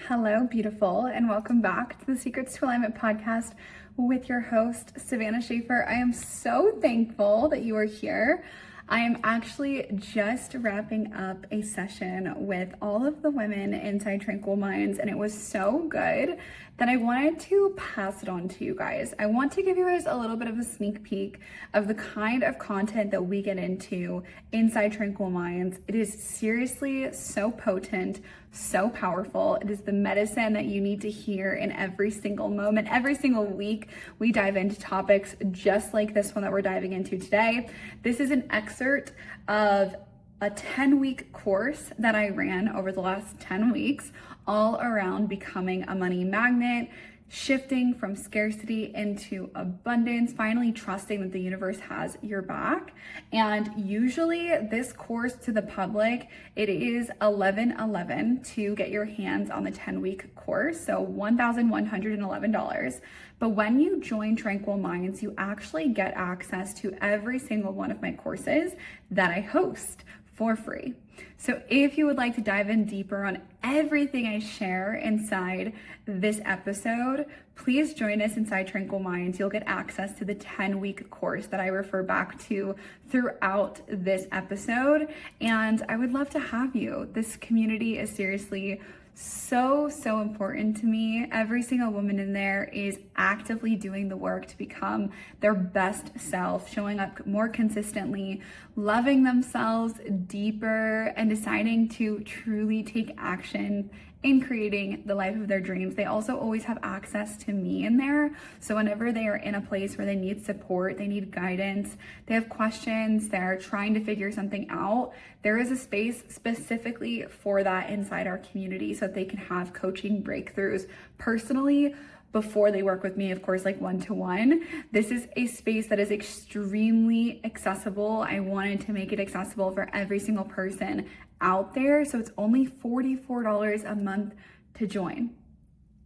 Hello, beautiful, and welcome back to the Secrets to Alignment podcast with your host, Savannah Schaefer. I am so thankful that you are here. I am actually just wrapping up a session with all of the women inside Tranquil Minds, and it was so good that I wanted to pass it on to you guys. I want to give you guys a little bit of a sneak peek of the kind of content that we get into inside Tranquil Minds. It is seriously so potent, so powerful. It is the medicine that you need to hear in every single moment. Every single week, we dive into topics just like this one that we're diving into today. This is an excerpt of a 10-week course that I ran over the last 10 weeks, all around becoming a money magnet, shifting from scarcity into abundance, finally trusting that the universe has your back. And usually this course to the public, it is $11.11 to get your hands on the 10-week course, so $1,111. But when you join Tranquil Minds, you actually get access to every single one of my courses that I host for free. So if you would like to dive in deeper on everything I share inside this episode, please join us inside Tranquil Minds. You'll get access to the 10-week course that I refer back to throughout this episode. And I would love to have you. This community is seriously so important to me. Every single woman in there is actively doing the work to become their best self, showing up more consistently, loving themselves deeper, and deciding to truly take action in creating the life of their dreams. They also always have access to me in there. So whenever they are in a place where they need support, they need guidance, they have questions, they're trying to figure something out, there is a space specifically for that inside our community so that they can have coaching breakthroughs personally before they work with me, of course, like one-to-one. This is a space that is extremely accessible. I wanted to make it accessible for every single person out there. So it's only $44 a month to join.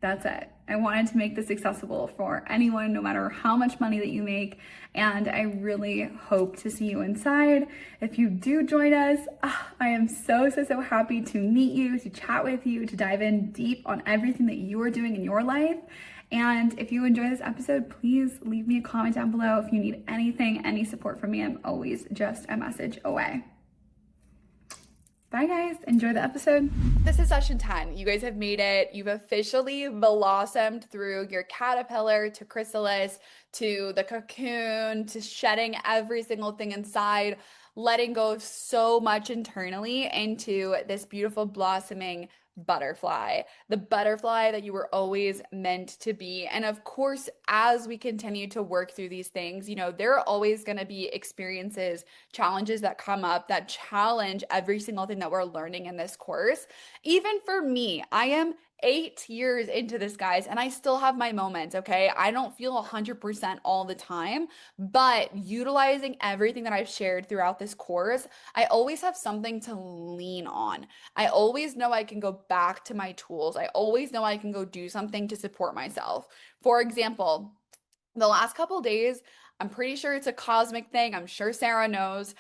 That's it. I wanted to make this accessible for anyone, no matter how much money that you make. And I really hope to see you inside. If you do join us, I am so happy to meet you, to chat with you, to dive in deep on everything that you are doing in your life. And if you enjoy this episode, please leave me a comment down below. If you need anything, any support from me, I'm always just a message away. Bye guys, enjoy the episode. This is session 10. You guys have made it. You've officially blossomed through your caterpillar to chrysalis, to the cocoon, to shedding every single thing inside, letting go of so much internally into this beautiful blossoming butterfly, the butterfly that you were always meant to be. And of course, as we continue to work through these things, there are always going to be experiences, challenges that come up that challenge every single thing that we're learning in this course. Even for me, I am 8 years into this, guys, and I still have my moments, okay? I don't feel 100% all the time, but utilizing everything that I've shared throughout this course, I always have something to lean on. I always know I can go back to my tools. I always know I can go do something to support myself. For example, the last couple of days, I'm pretty sure it's a cosmic thing. I'm sure Sarah knows.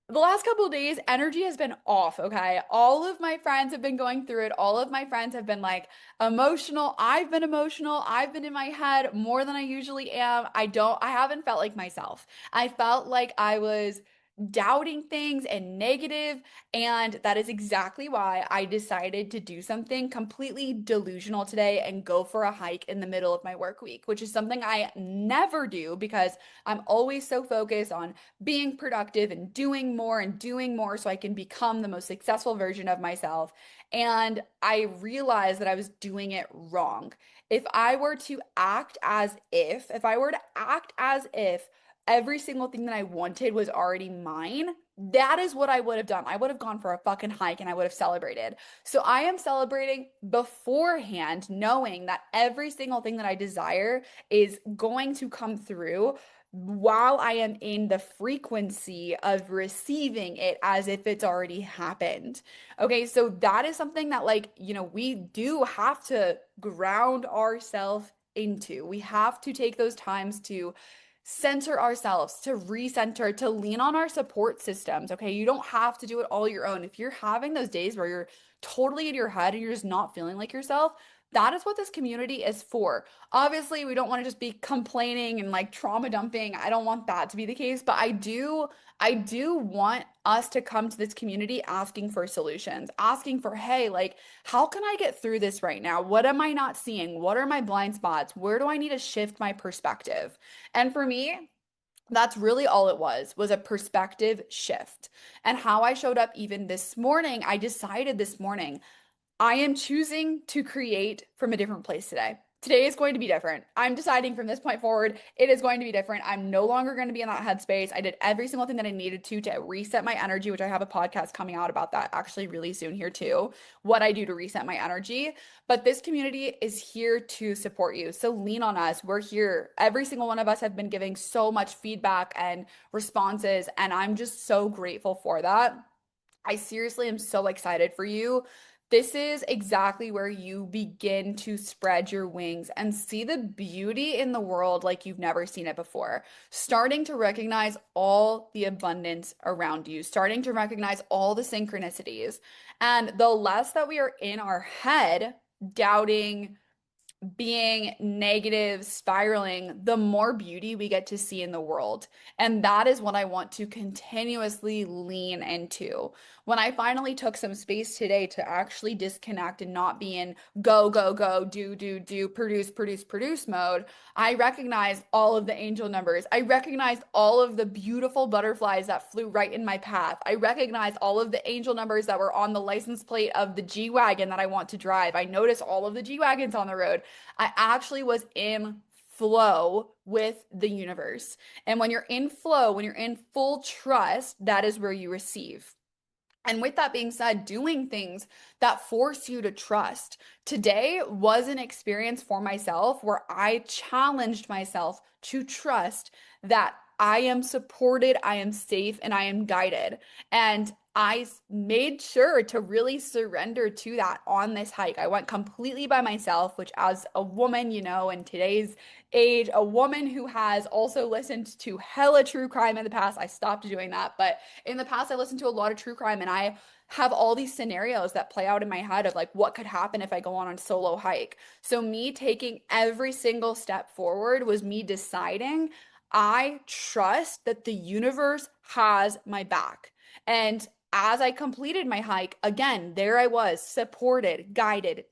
The last couple of days, energy has been off, okay? All of my friends have been going through it. All of my friends have been like emotional. I've been emotional. I've been in my head more than I usually am. I haven't felt like myself. I felt like I was doubting things and negative, and that is exactly why I decided to do something completely delusional today and go for a hike in the middle of my work week, which is something I never do because I'm always so focused on being productive and doing more so I can become the most successful version of myself. And I realized that I was doing it wrong. If I were to act as if every single thing that I wanted was already mine, that is what I would have done. I would have gone for a fucking hike and I would have celebrated. So I am celebrating beforehand, knowing that every single thing that I desire is going to come through while I am in the frequency of receiving it as if it's already happened. Okay, so that is something that, we do have to ground ourselves into. We have to take those times to center ourselves, to recenter, to lean on our support systems. Okay, you don't have to do it all your own. If you're having those days where you're totally in your head and you're just not feeling like yourself, that is what this community is for. Obviously, we don't want to just be complaining and like trauma dumping. I don't want that to be the case, but I do want us to come to this community asking for solutions, asking for, hey, like, how can I get through this right now? What am I not seeing? What are my blind spots? Where do I need to shift my perspective? And for me, that's really all it was a perspective shift. And how I showed up even this morning, I decided this morning I am choosing to create from a different place today. Today is going to be different. I'm deciding from this point forward, it is going to be different. I'm no longer going to be in that headspace. I did every single thing that I needed to reset my energy, which I have a podcast coming out about that actually really soon here too. What I do to reset my energy. But this community is here to support you. So lean on us. We're here. Every single one of us have been giving so much feedback and responses, and I'm just so grateful for that. I seriously am so excited for you. This is exactly where you begin to spread your wings and see the beauty in the world like you've never seen it before. Starting to recognize all the abundance around you, starting to recognize all the synchronicities. And the less that we are in our head, doubting, being negative, spiraling, the more beauty we get to see in the world. And that is what I want to continuously lean into. When I finally took some space today to actually disconnect and not be in go, go, go, do, produce mode, I recognized all of the angel numbers. I recognized all of the beautiful butterflies that flew right in my path. I recognized all of the angel numbers that were on the license plate of the G-Wagon that I want to drive. I noticed all of the G-Wagons on the road. I actually was in flow with the universe. And when you're in flow, when you're in full trust, that is where you receive. And with that being said, doing things that force you to trust. Today was an experience for myself where I challenged myself to trust that I am supported, I am safe, and I am guided. And made sure to really surrender to that on this hike. I went completely by myself, which, as a woman, in today's age, a woman who has also listened to hella true crime in the past, I stopped doing that. But in the past, I listened to a lot of true crime, and I have all these scenarios that play out in my head of like what could happen if I go on a solo hike. So me taking every single step forward was me deciding I trust that the universe has my back. And as I completed my hike, again, there I was, supported, guided,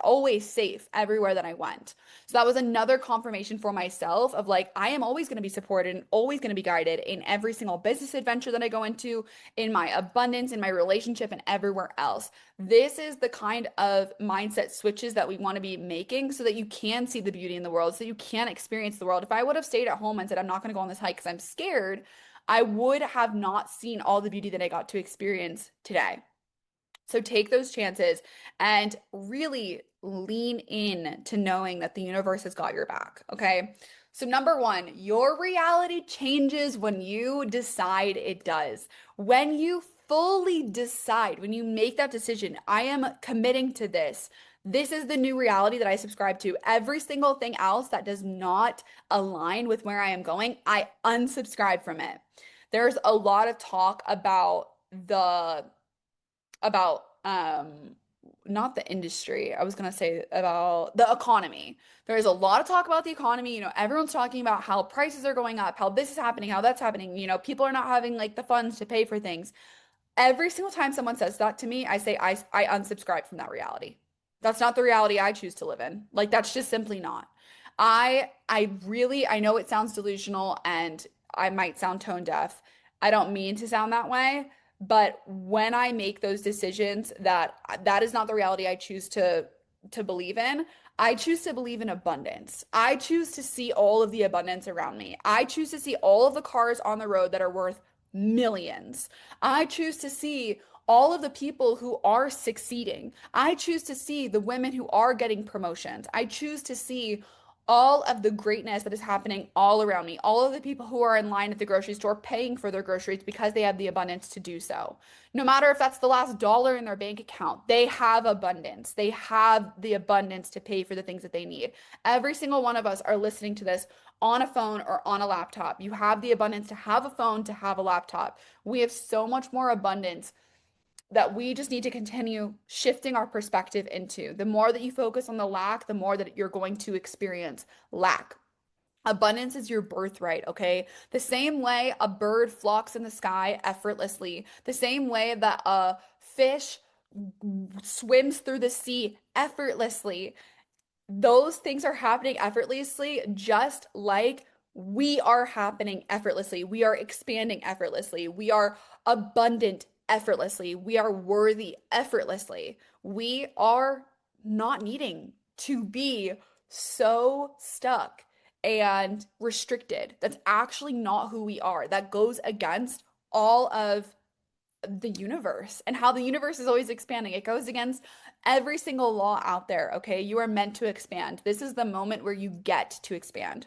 always safe everywhere that I went. So that was another confirmation for myself of like, I am always going to be supported and always going to be guided in every single business adventure that I go into, in my abundance, in my relationship, and everywhere else. This is the kind of mindset switches that we want to be making so that you can see the beauty in the world, so you can experience the world. If I would have stayed at home and said, I'm not going to go on this hike because I'm scared, I would have not seen all the beauty that I got to experience today. So take those chances and really lean in to knowing that the universe has got your back. Okay. So, number one, your reality changes when you decide it does. When you fully decide, when you make that decision, I am committing to this. This is the new reality that I subscribe to. Every single thing else that does not align with where I am going, I unsubscribe from it. There's a lot of talk about not the industry. I was gonna say about the economy. There's a lot of talk about the economy. Everyone's talking about how prices are going up, how this is happening, how that's happening. People are not having like the funds to pay for things. Every single time someone says that to me, I say I unsubscribe from that reality. That's not the reality I choose to live in. Like that's just simply not. I know it sounds delusional and I might sound tone deaf. I don't mean to sound that way, but when I make those decisions that is not the reality I choose to believe in, I choose to believe in abundance. I choose to see all of the abundance around me. I choose to see all of the cars on the road that are worth millions. I choose to see all of the people who are succeeding. I choose to see the women who are getting promotions. I choose to see all of the greatness that is happening all around me, all of the people who are in line at the grocery store paying for their groceries because they have the abundance to do so. No matter if that's the last dollar in their bank account, they have abundance. They have the abundance to pay for the things that they need. Every single one of us are listening to this on a phone or on a laptop. You have the abundance to have a phone, to have a laptop. We have so much more abundance that we just need to continue shifting our perspective into. The more that you focus on the lack, the more that you're going to experience lack. Abundance is your birthright, okay? The same way a bird flocks in the sky effortlessly, the same way that a fish swims through the sea effortlessly, those things are happening effortlessly, just like we are happening effortlessly. We are expanding effortlessly. We are abundant effortlessly. We are worthy effortlessly. We are not needing to be so stuck and restricted. That's actually not who we are. That goes against all of the universe and how the universe is always expanding. It goes against every single law out there, okay? You are meant to expand. This is the moment where you get to expand.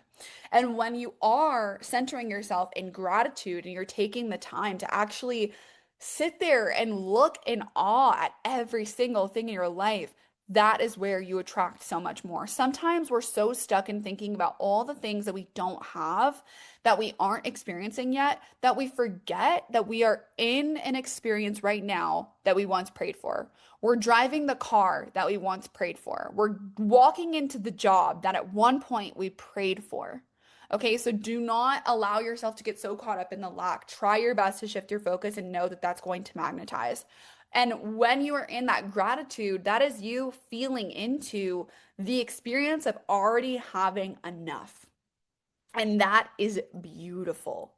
And when you are centering yourself in gratitude and you're taking the time to actually sit there and look in awe at every single thing in your life, that is where you attract so much more. Sometimes we're so stuck in thinking about all the things that we don't have, that we aren't experiencing yet, that we forget that we are in an experience right now that we once prayed for. We're driving the car that we once prayed for. We're walking into the job that at one point we prayed for. Okay, so do not allow yourself to get so caught up in the lack. Try your best to shift your focus and know that that's going to magnetize. And when you are in that gratitude, that is you feeling into the experience of already having enough. And that is beautiful.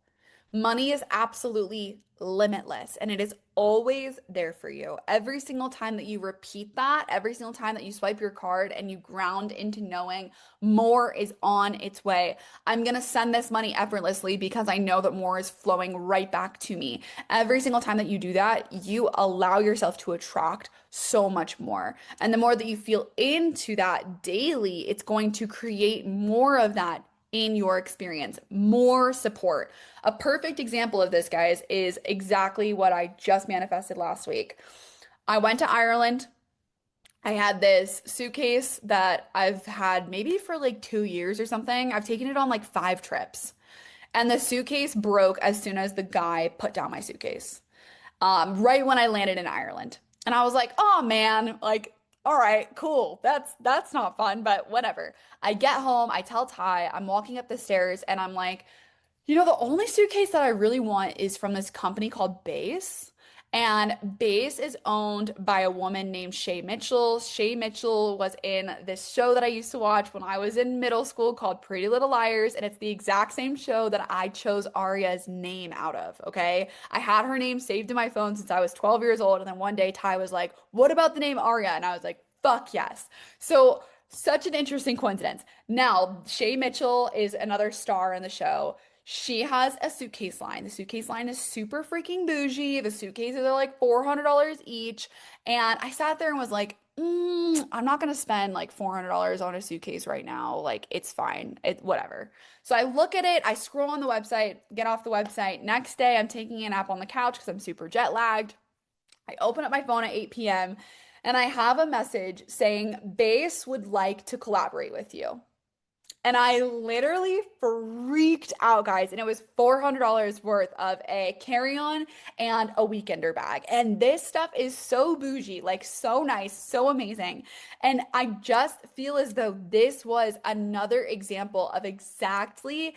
Money is absolutely limitless and it is always there for you. Every single time that you repeat that, every single time that you swipe your card and you ground into knowing more is on its way. I'm going to send this money effortlessly because I know that more is flowing right back to me. Every single time that you do that, you allow yourself to attract so much more. And the more that you feel into that daily, it's going to create more of that in your experience, more support. A perfect example of this, guys, is exactly what I just manifested last week. I went to Ireland. I had this suitcase that I've had maybe for like 2 years or something. I've taken it on like 5 trips. And the suitcase broke as soon as the guy put down my suitcase, right when I landed in Ireland. And I was like, oh man, like, all right, cool. That's not fun, but whatever. I get home, I tell Ty, I'm walking up the stairs, and I'm like, the only suitcase that I really want is from this company called Base. And Base is owned by a woman named Shay Mitchell. Shay Mitchell was in this show that I used to watch when I was in middle school called Pretty Little Liars. And it's the exact same show that I chose Aria's name out of. Okay. I had her name saved in my phone since I was 12 years old. And then one day Ty was like, what about the name Aria? And I was like, fuck yes. So, such an interesting coincidence. Now, Shay Mitchell is another star in the show. She has a suitcase line. The suitcase line is super freaking bougie. The suitcases are like $400 each. And I sat there and was like, I'm not gonna spend like $400 on a suitcase right now. Like, it's fine. Whatever. So I look at it, I scroll on the website, get off the website. Next day, I'm taking a nap on the couch because I'm super jet lagged. I open up my phone at 8 p.m. and I have a message saying Base would like to collaborate with you. And I literally freaked out, guys. And it was $400 worth of a carry-on and a weekender bag. And this stuff is so bougie, like so nice, so amazing. And I just feel as though this was another example of exactly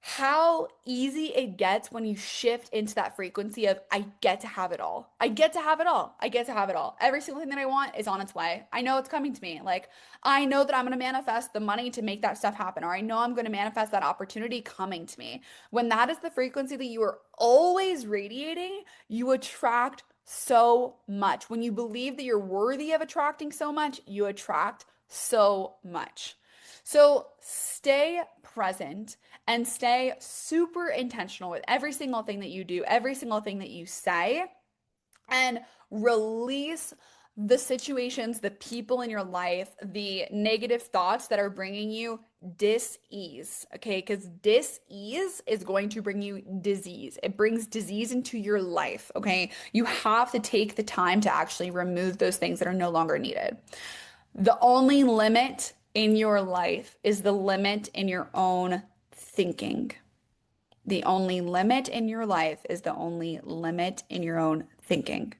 how easy it gets when you shift into that frequency of I get to have it all. I get to have it all. I get to have it all. Every single thing that I want is on its way. I know it's coming to me. Like, I know that I'm going to manifest the money to make that stuff happen, or I know I'm going to manifest that opportunity coming to me. When that is the frequency that you are always radiating, you attract so much. When you believe that you're worthy of attracting so much, you attract so much. So stay present and stay super intentional with every single thing that you do, every single thing that you say, and release the situations, the people in your life, the negative thoughts that are bringing you dis-ease, okay? Because dis-ease is going to bring you disease. It brings disease into your life, okay? You have to take the time to actually remove those things that are no longer needed. The only limit in your life is the limit in your own thinking. The only limit in your life is the only limit in your own thinking.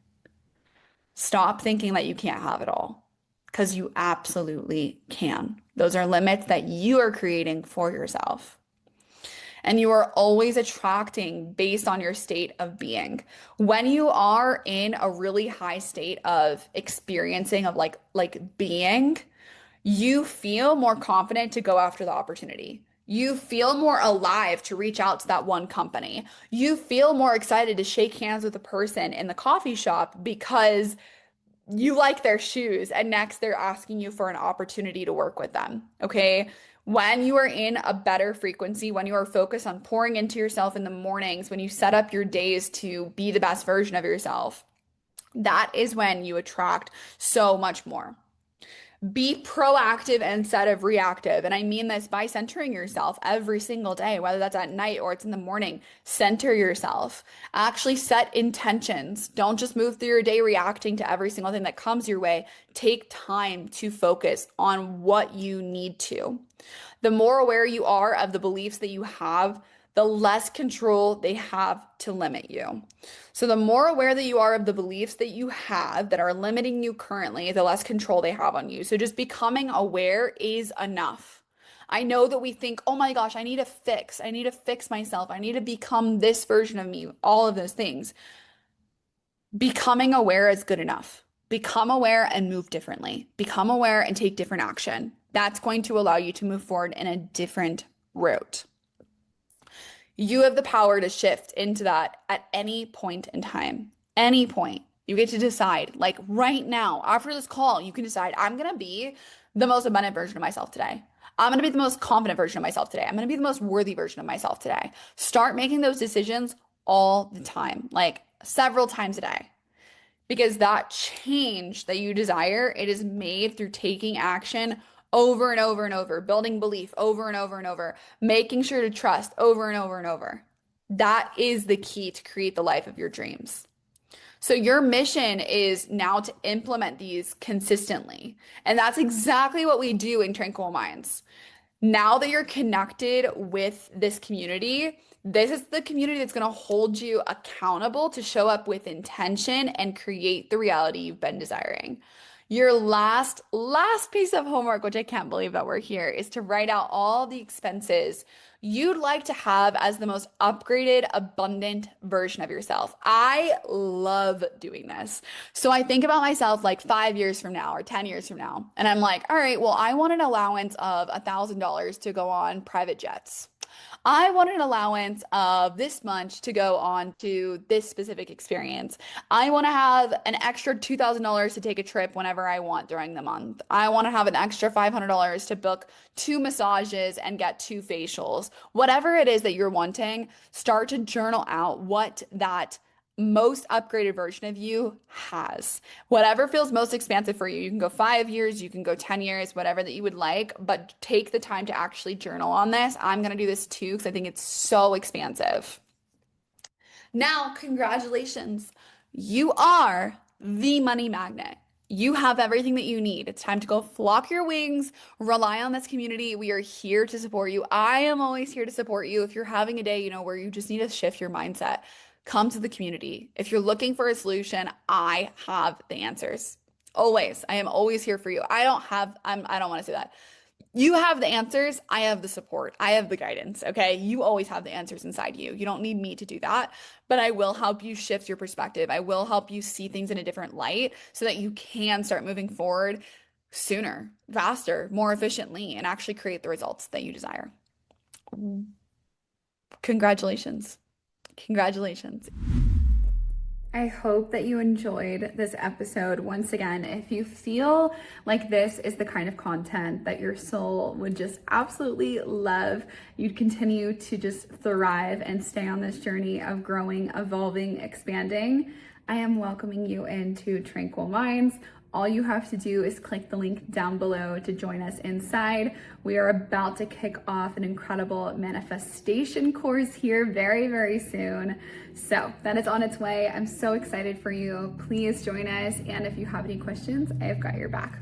Stop thinking that you can't have it all, because you absolutely can. Those are limits that you are creating for yourself. And you are always attracting based on your state of being. When you are in a really high state of experiencing of like being, you feel more confident to go after the opportunity. You feel more alive to reach out to that one company. You feel more excited to shake hands with a person in the coffee shop because you like their shoes and next they're asking you for an opportunity to work with them. Okay. When you are in a better frequency, when you are focused on pouring into yourself in the mornings, when you set up your days to be the best version of yourself, that is when you attract so much more. Be proactive instead of reactive. And I mean this by centering yourself every single day, whether that's at night or it's in the morning. Center yourself. Actually set intentions. Don't just move through your day reacting to every single thing that comes your way. Take time to focus on what you need to. The more aware you are of the beliefs that you have, the less control they have to limit you. So the more aware that you are of the beliefs that you have that are limiting you currently, the less control they have on you. So just becoming aware is enough. I know that we think, oh my gosh, I need to fix myself. I need to become this version of me, all of those things. Becoming aware is good enough. Become aware and move differently. Become aware and take different action. That's going to allow you to move forward in a different route. You have the power to shift into that at any point in time. Any point. You get to decide, like right now, after this call, you can decide, I'm going to be the most abundant version of myself today. I'm going to be the most confident version of myself today. I'm going to be the most worthy version of myself today. Start making those decisions all the time, like several times a day. Because that change that you desire, it is made through taking action over and over and over, building belief over and over and over, making sure to trust over and over and over. That is the key to create the life of your dreams. So your mission is now to implement these consistently. And that's exactly what we do in Tranquil Minds. Now that you're connected with this community, this is the community that's going to hold you accountable to show up with intention and create the reality you've been desiring. Your last piece of homework, which I can't believe that we're here, is to write out all the expenses you'd like to have as the most upgraded, abundant version of yourself. I love doing this. So I think about myself like 5 years from now or 10 years from now, and I'm like, all right, well, I want an allowance of $1,000 to go on private jets. I want an allowance of this much to go on to this specific experience. I want to have an extra $2,000 to take a trip whenever I want during the month. I want to have an extra $500 to book 2 massages and get 2 facials. Whatever it is that you're wanting, start to journal out what that most upgraded version of you has. Whatever feels most expansive for you. You can go 5 years, you can go 10 years, whatever that you would like, but take the time to actually journal on this. I'm going to do this too because I think it's so expansive. Now, congratulations. You are the money magnet. You have everything that you need. It's time to go flock your wings, rely on this community. We are here to support you. I am always here to support you. If you're having a day, where you just need to shift your mindset, come to the community. If you're looking for a solution, I have the answers. Always. I am always here for you. I don't want to say that. You have the answers. I have the support. I have the guidance. Okay. You always have the answers inside you. You don't need me to do that, but I will help you shift your perspective. I will help you see things in a different light so that you can start moving forward sooner, faster, more efficiently, and actually create the results that you desire. Congratulations. Congratulations. I hope that you enjoyed this episode. Once again, if you feel like this is the kind of content that your soul would just absolutely love, you'd continue to just thrive and stay on this journey of growing, evolving, expanding, I am welcoming you into Tranquil Minds. All you have to do is click the link down below to join us inside. We are about to kick off an incredible manifestation course here very, very soon. So that is on its way. I'm so excited for you. Please join us. And if you have any questions, I have got your back.